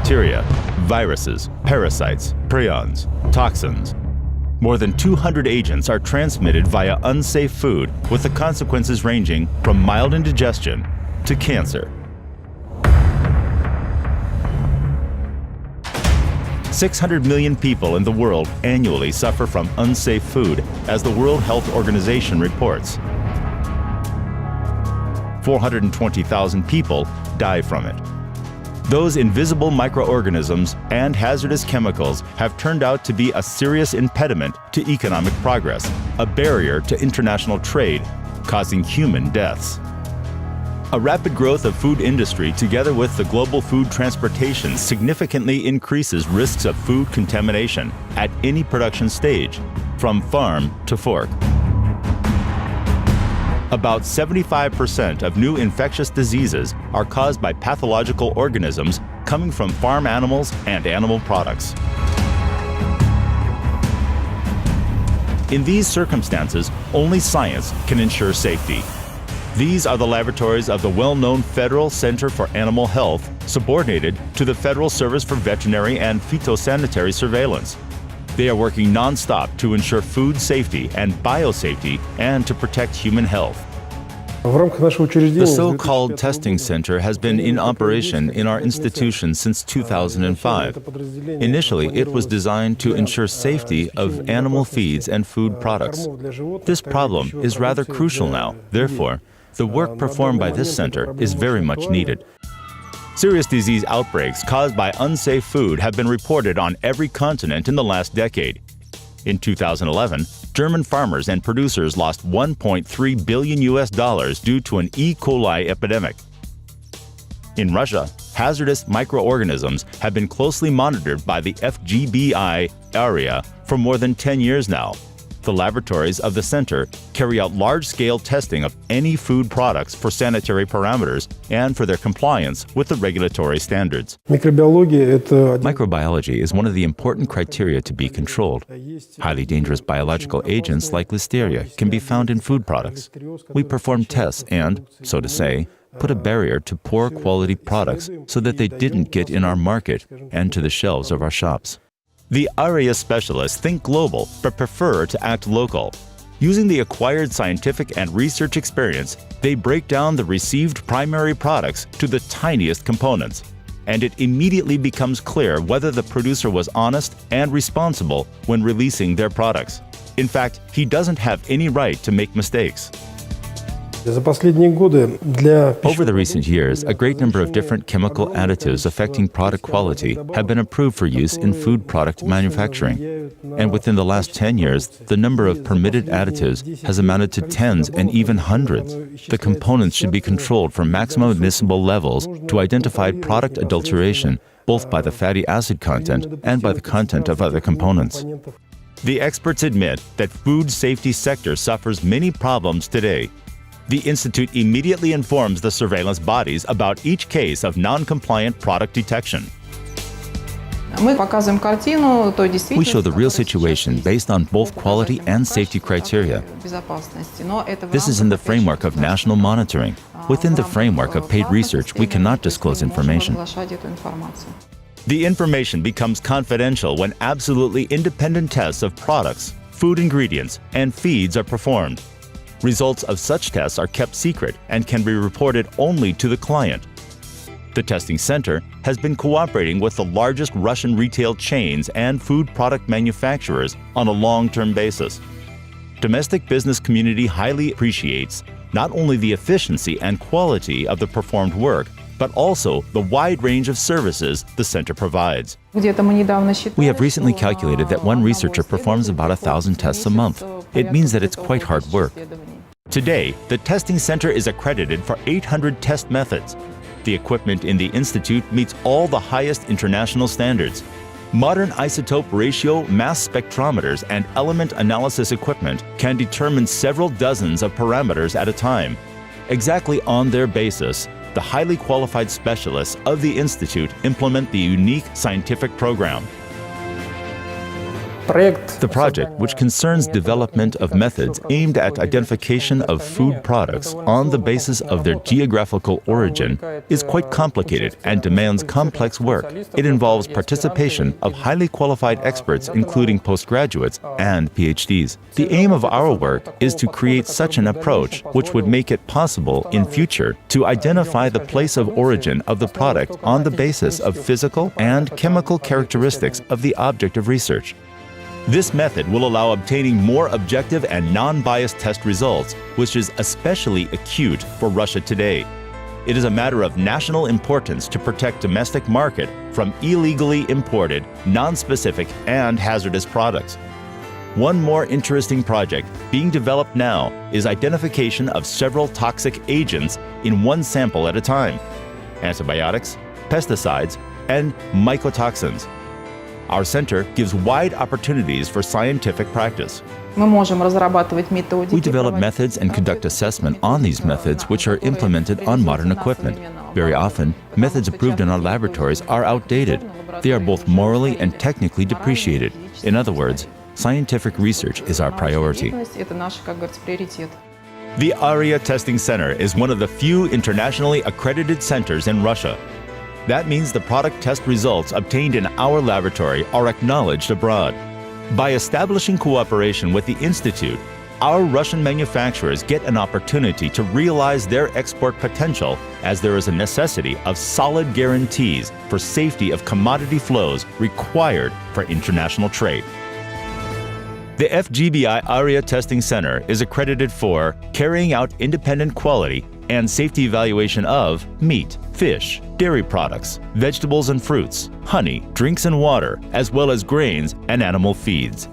bacteria, viruses, parasites, prions, toxins. More than 200 agents are transmitted via unsafe food, with the consequences ranging from mild indigestion to cancer. 600 million people in the world annually suffer from unsafe food, as the World Health Organization reports. 420,000 people die from it. Those invisible microorganisms and hazardous chemicals have turned out to be a serious impediment to economic progress, a barrier to international trade, causing human deaths. A rapid growth of food industry together with the global food transportation significantly increases risks of food contamination at any production stage, from farm to fork. About 75% of new infectious diseases are caused by pathological organisms coming from farm animals and animal products. In these circumstances, only science can ensure safety. These are the laboratories of the well-known Federal Center for Animal Health, subordinated to the Federal Service for Veterinary and Phytosanitary Surveillance. They are working non-stop to ensure food safety and biosafety and to protect human health. The so-called testing center has been in operation in our institution since 2005. Initially, it was designed to ensure safety of animal feeds and food products. This problem is rather crucial now. Therefore, the work performed by this center is very much needed. Serious disease outbreaks caused by unsafe food have been reported on every continent in the last decade. In 2011, German farmers and producers lost $1.3 billion due to an E. coli epidemic. In Russia, hazardous microorganisms have been closely monitored by the FGBI ARRIAH for more than 10 years now. The laboratories of the center carry out large-scale testing of any food products for sanitary parameters and for their compliance with the regulatory standards. Microbiology is one of the important criteria to be controlled. Highly dangerous biological agents like listeria can be found in food products. We perform tests and, so to say, put a barrier to poor quality products so that they didn't get in our market and to the shelves of our shops. The ARRIAH specialists think global but prefer to act local. Using the acquired scientific and research experience, they break down the received primary products to the tiniest components, and it immediately becomes clear whether the producer was honest and responsible when releasing their products. In fact, he doesn't have any right to make mistakes. Over the recent years, a great number of different chemical additives affecting product quality have been approved for use in food product manufacturing. And within the last 10 years, the number of permitted additives has amounted to tens and even hundreds. The components should be controlled for maximum admissible levels to identify product adulteration, both by the fatty acid content and by the content of other components. The experts admit that food safety sector suffers many problems today. The Institute immediately informs the surveillance bodies about each case of non-compliant product detection. We show the real situation based on both quality and safety criteria. This is in the framework of national monitoring. Within the framework of paid research, we cannot disclose information. The information becomes confidential when absolutely independent tests of products, food ingredients, and feeds are performed. Results of such tests are kept secret and can be reported only to the client. The testing center has been cooperating with the largest Russian retail chains and food product manufacturers on a long-term basis. Domestic business community highly appreciates not only the efficiency and quality of the performed work, but also the wide range of services the center provides. We have recently calculated that one researcher performs about 1,000 tests a month. It means that it's quite hard work. Today, the testing center is accredited for 800 test methods. The equipment in the institute meets all the highest international standards. Modern isotope ratio mass spectrometers and element analysis equipment can determine several dozens of parameters at a time. Exactly on their basis, the highly qualified specialists of the institute implement the unique scientific program. The project, which concerns development of methods aimed at identification of food products on the basis of their geographical origin, is quite complicated and demands complex work. It involves participation of highly qualified experts, including postgraduates and PhDs. The aim of our work is to create such an approach which would make it possible in future to identify the place of origin of the product on the basis of physical and chemical characteristics of the object of research. This method will allow obtaining more objective and non-biased test results, which is especially acute for Russia today. It is a matter of national importance to protect domestic market from illegally imported, non-specific, and hazardous products. One more interesting project being developed now is identification of several toxic agents in one sample at a time: antibiotics, pesticides, and mycotoxins. Our center gives wide opportunities for scientific practice. We develop methods and conduct assessment on these methods, which are implemented on modern equipment. Very often, methods approved in our laboratories are outdated. They are both morally and technically depreciated. In other words, scientific research is our priority. The ARRIAH Testing Center is one of the few internationally accredited centers in Russia. That means the product test results obtained in our laboratory are acknowledged abroad. By establishing cooperation with the Institute, our Russian manufacturers get an opportunity to realize their export potential, as there is a necessity of solid guarantees for safety of commodity flows required for international trade. The FGBI ARRIAH Testing Center is accredited for carrying out independent quality and safety evaluation of meat, fish, dairy products, vegetables and fruits, honey, drinks and water, as well as grains and animal feeds.